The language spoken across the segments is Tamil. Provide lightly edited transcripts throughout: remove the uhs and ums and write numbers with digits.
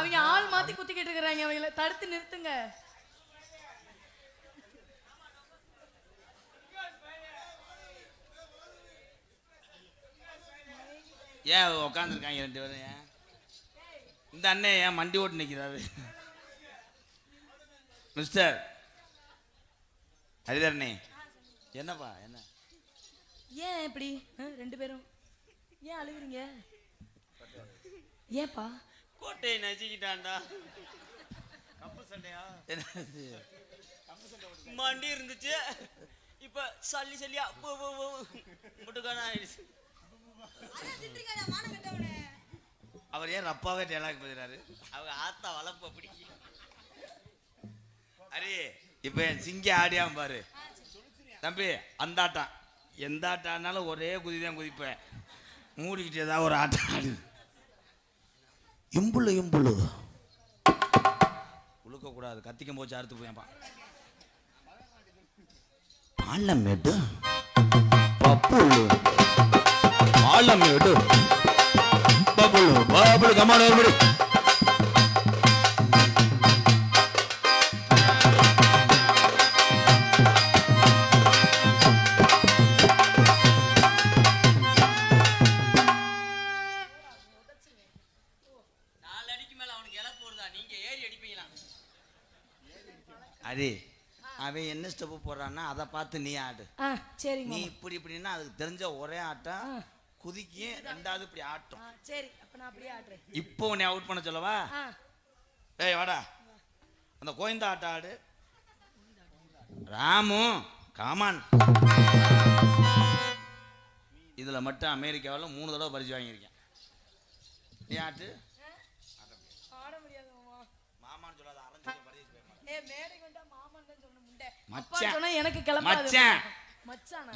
அவங்க ஆள் மாத்தி குத்திக்கிட்டு இருக்கிறாங்க, அவங்கள தடுத்து நிறுத்துங்க. ஏன் உட்காந்துருக்காங்க 2 பேரும்? ஏன் இந்த அண்ணன் ஏன் மண்டி ஓட்டு நிற்கிறாரு? மிஸ்டர் ஹரிதரனே, என்னப்பா என்ன ஏன் இப்படி 2 பேரும் ஏன் அழுகுறீங்க? ஏன்பா? கோட்டையை நசிக்கிட்டான்டா. கப்பு சண்டையா? மண்டி இருந்துச்சு, இப்ப சல்லி சல்லியா முட்டுக்கான ஆயிடுச்சு. அவர் ஏன் ரப்பாவே டேலாக் பேசுறாரு? அவங்க ஆத்தா வளர்ப்ப பிடிக்கும். அரே இப்ப என் சிங்க ஆடியாம பாரு தம்பி. அந்த ஆட்டம் எந்த ஆட்டானாலும் ஒரே குதிதான் குதிப்பேன். மூடிக்கிட்டு ஏதாவது ஒரு ஆட்டம் ஆடு. இம்புள்ளு இம்புள்ளு உழுக்க கூடாது, கத்திக்கும் போச்சு அறுத்து போயப்பா. பாலமேடு பப்புளு பாலமேடு பப்புளு பப்புளு கமான ஒரு அது அவன் என்ன ஸ்டெப் போடுறான்னா அதை பார்த்து நீ ஆடு. சரி, நீ இப்படின்னா அதுக்கு தெரிஞ்ச ஒரே ஆட்டம் குதிக்கி 2வது இப்படி ஆட்டம். சரி, அப்ப நான் அப்படியே ஆடுறேன். இப்போ உன்னை அவுட் பண்ண சொல்லவா? ஏய் வாடா, அந்த கோயந்தா ஆட்டம் ஆடு. ராமு காமான். இதுல மட்டும் அமெரிக்காவில் 3 தடவை பரிசு வாங்கியிருக்கேன். நீ ஆட்டு. ஆட முடியாது மாமான்னு சொல்லாத, அரஞ்சு பரிசு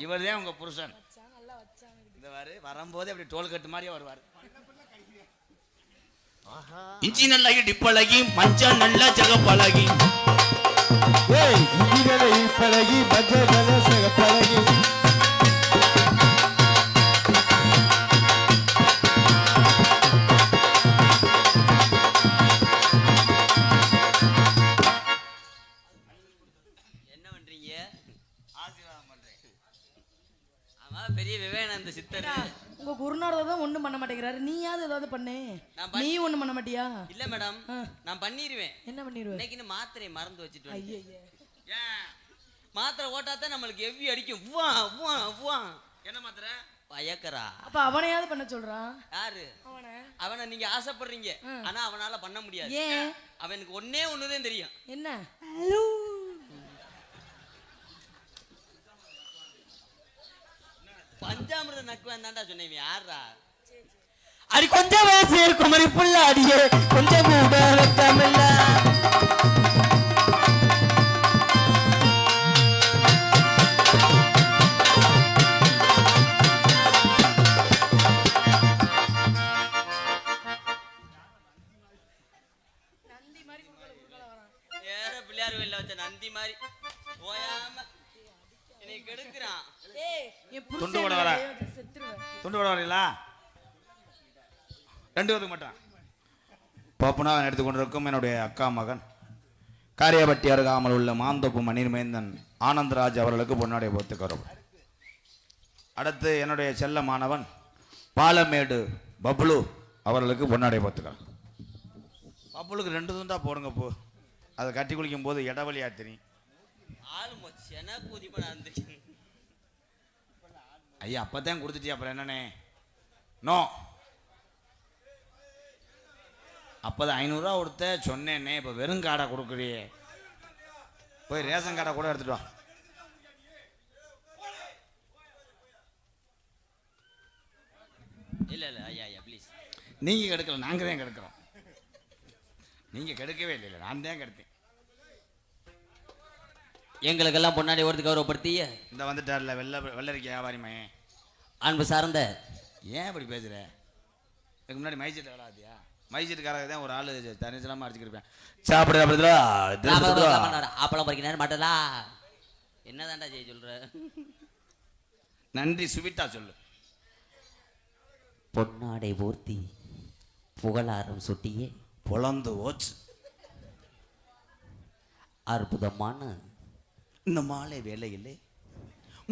இவர் தான் உங்க புருஷன். இந்த வாரு வரும்போது அப்படி டோல் கட்டு மாதிரியே வருவார். இஞ்சி நல்லா டிப்பழகி மஞ்சள் நல்லா ஜகப்பழகி பழகி மஞ்சள் ஜகப்பழகி பெரிய விவேகானந்த சித்தர். உங்க குருநாதர் தான் ஒண்ணும் பண்ண மாட்டேங்கிறாரு. நீயாவது ஏதாவது பண்ணு. நீ ஒண்ணும் பண்ண மாட்டியா? இல்ல மேடம், நான் பண்ணிடுவேன். என்ன பண்ணிடுவேன்? இன்னைக்கு மாத்திரையை மறந்து வச்சுட்டு. ஐயா, மாத்திரை ஓட்டாதான் நம்மளுக்கு எவ்வி அடிக்கும். என்ன மாத்திரை? பயக்கரா. அப்ப அவனையாவது பண்ண சொல்றான். யாரு அவனை? நீங்க ஆசைப்படுறீங்க, ஆனா அவனால பண்ண முடியாது. ஏன்? அவனுக்கு ஒண்ணுதான் தெரியும். என்ன? பஞ்சாமிரத நக்குவான் தாண்டா சொன்னேன். யாரா அடி கொஞ்சம் வயசு குமரி புள்ள அடியே கொஞ்சம் கூட வெக்கமில்ல. ஏற பிள்ளையார் வெளில வச்ச நந்தி மாதிரி போயாம என்னை கெடுக்கிறான். துண்டு கூட வர துண்டு கூட வரீங்களா? 2 பேருக்கு மட்டும் பாப்புனாவை எடுத்துக் கொண்டிருக்கும் என்னுடைய அக்கா மகன் காரியப்பட்டி அருகாமல் உள்ள மாந்தோப்பு மணிர்மேந்தன் ஆனந்தராஜ் அவர்களுக்கு பொன்னாடைய போத்துக்கிறோம். அடுத்து என்னுடைய செல்ல மாணவன் பாலமேடு பப்ளு அவர்களுக்கு பொன்னாடைய போத்துக்கிறோம். பப்ளுக்கு 2 துண்டா போடுங்க போ. அதை கட்டி குளிக்கும் போது இடவழி ஆத்திரி ஐயா அப்பதான் கொடுத்துட்டியா, அப்புறம் என்னண்ணே? நோ, அப்போதான் 500 ரூபா கொடுத்த சொன்னேன்னே. இப்போ வெறும் காடை கொடுக்குறியே, போய் ரேஷன் கார்டை கூட எடுத்துட்டு வா. இல்ல ஐயா ப்ளீஸ். நீங்க கெடுக்கல, நாங்க தான் கெடுக்கிறோம். நீங்க கெடுக்கவே இல்லை, நான் தான் கெடுத்தேன். எங்களுக்கெல்லாம் பொன்னாடி ஒருத்து கௌரவப்படுத்திய இந்த வந்துட்டார்ல வெள்ளரிக்கை வியாபாரிமே அன்பு சார்ந்த. ஏன் இப்படி பேசுற? இதுக்கு முன்னாடி மைசீட்டு விளாதியா? மைசீட்டுக்காரங்க தான் ஒரு ஆளு தனிச்சலாமா அடிச்சுக்கிருப்பேன். சாப்பிடுற ஆப்பளம் பறிக்க மாட்டலா. என்னதான்டா செய்ய சொல்ற? நன்றி சுவிட்டா சொல்லு. பொன்னாடை போர்த்தி புகழாரம் சுட்டியே பொழந்து ஓச்சு. அற்புதமான இந்த மாலை வேளையிலே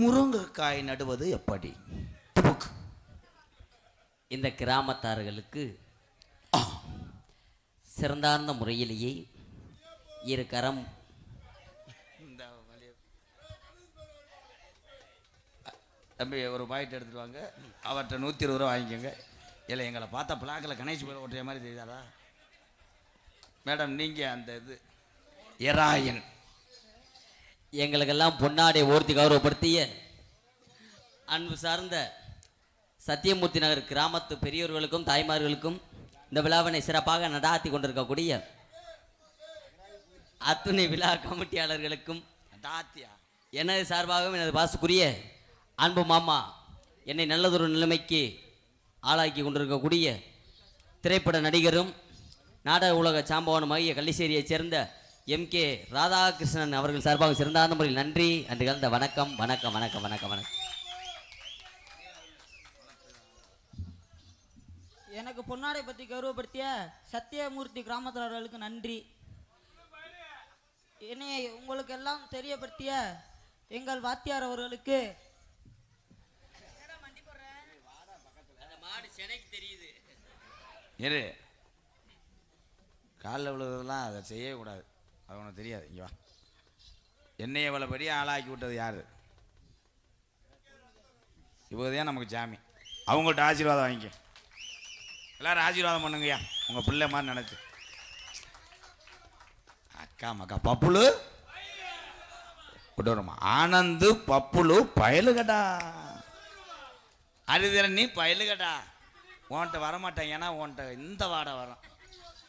முருங்கைக்காய் நடுவது எப்படி? துபுக்கு. இந்த கிராமத்தார்களுக்கு சிறந்தார்ந்த முறையிலேயே இரு கரம் தம்பி ஒரு பாக்கெட் எடுத்துட்டு வாங்க, அவர்கிட்ட 120 ரூபா வாங்கிக்கோங்க. இல்லை எங்களை பார்த்தா பிளாக்கில் கணேஷ் பேர் ஓட்டுற மாதிரி தெரியாதா மேடம்? நீங்கள் அந்த இது எராயன் எங்களுக்கெல்லாம் பொன்னாடை ஓர்த்தி கௌரவப்படுத்திய அன்பு சார்ந்த சத்தியமூர்த்தி நகர் கிராமத்து பெரியோர்களுக்கும் தாய்மார்களுக்கும் இந்த விழாவினை சிறப்பாக நடாத்தி கொண்டிருக்கக்கூடிய அத்துணை விழா கமிட்டியாளர்களுக்கும் எனது சார்பாகவும் எனது பாசுக்குரிய அன்பு மாமா என்னை நல்லதொரு நிலைமைக்கு ஆளாக்கி கொண்டிருக்கக்கூடிய திரைப்பட நடிகரும் நாடக உலக சாம்பவனுமாகிய கள்ளிச்சேரியைச் சேர்ந்த MK ராதாகிருஷ்ணன் அவர்கள் சார்பாக சிறந்தார்ந்த முறையில் நன்றி அன்று கலந்த வணக்கம் வணக்கம் வணக்கம் வணக்கம் வணக்கம். எனக்கு பொன்னாடை பற்றி கௌரவப்படுத்திய சத்தியமூர்த்தி கிராமத்தார்களுக்கு நன்றி. என்னை உங்களுக்கு எல்லாம் தெரியப்படுத்திய எங்கள் வாத்தியார் அவர்களுக்கு இரு காலில் விழுறதெல்லாம் அதை செய்யவே கூடாது, அது உனக்கு தெரியாது. இங்கே வா, என்னை எவ்வளோ பெரிய ஆளாக்கி விட்டது யார்? இப்போதான் நமக்கு ஜாமி. அவங்கள்ட்ட ஆசீர்வாதம் வாங்கிக்க, எல்லாரும் ஆசீர்வாதம் பண்ணுங்கய்யா, உங்கள் பிள்ளை மாதிரி நினச்சி. அக்கா மக்கா பப்புளு விட்டுறோமா? ஆனந்து பப்புளு பயலுகடா, அரிதரன் நீ பயலுகடா. உன்கிட்ட வரமாட்டேன், ஏன்னா உன்கிட்ட இந்த வாடை வரும்,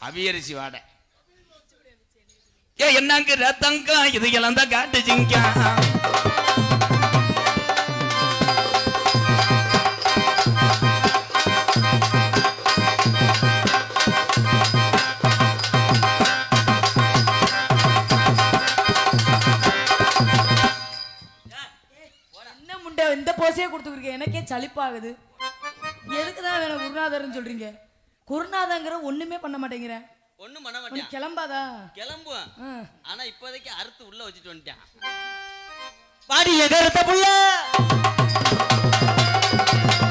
அவியரிசி வாடை. என்னங்க ரத்தங்கா இது இழந்த காட்டுச்சிங்க. என்ன முண்டை இந்த போசையே கொடுத்துருக்கேன், எனக்கே சலிப்பாகுது. எதுக்குதான் வேணும் குருநாதர்னு சொல்றீங்க? குருநாதங்கிற ஒண்ணுமே பண்ண மாட்டேங்கிறேன். ஒண்ணும் பண்ண மாட்டேன். கிளம்பாதா? கிளம்புவேன். ஆனா இப்போதைக்கு அறுத்து உள்ள வச்சுட்டு வந்துட்டேன். பாடி எகரத்த புள்ள,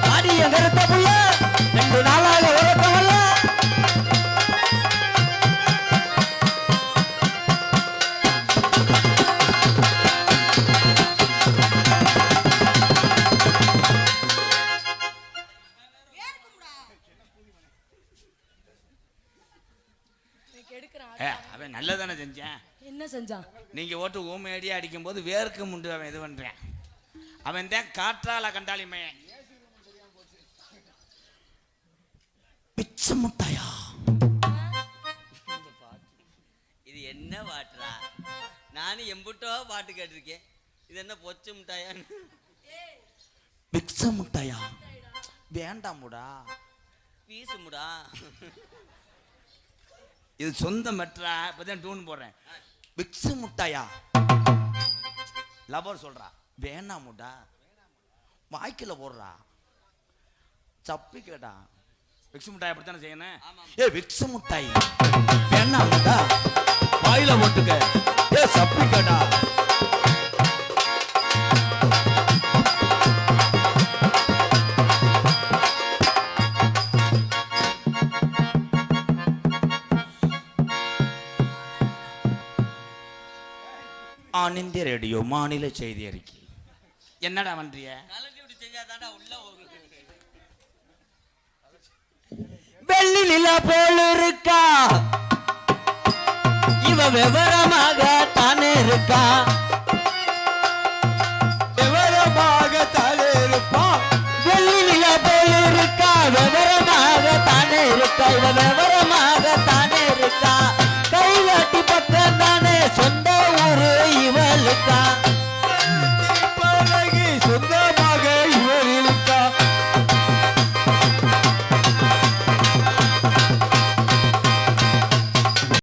பாடி எகரத்த புள்ள, 2 நாளாக உறக்கமல்ல. அவன் நல்லதானே செஞ்சேன். என்ன செஞ்சான்? நீங்க ஓட்டு ஊமையடியா அடிக்கும் போது வேர்க்கு முண்டு அவன் இது பண்றேன். அவன் தான் காற்றால கண்டாலிமே பிச்சை முட்டாயா. இது என்ன பாட்டுறா? நானும் எம்புட்டோ பாட்டு கேட்டிருக்கேன், இது என்ன பொச்சு முட்டாயா? பிச்சை முட்டாயா வேண்டாமுடா, வீசுமுடா. இது சொந்த மெட்ரா. இப்பதான் டூன் போடுறேன். பிக்ஸு முட்டாயா லவர் சொல்றா, வேணாமுடா வாய்க்கில போடுறா, சப்பி கேட்டா. விக்ஸு முட்டாய் அப்படித்தானே செய்யணும். ஏ விக்ஸு முட்டாய் வேணாமுடா வாயில போட்டுக்க, ஏ சப்பி கேட்டா. இந்திய ரேடியோ மாநில செய்தி அறிக்கை. என்னடா பண்றிய? வெள்ளி நிலா போல் இருக்கா இவ, விவரமாக தானே இருக்கா, விவரமாக தானே இருப்பா. வெள்ளி நிலா போல் இருக்கா, விவரமாக தானே இருக்கா, இவ விவர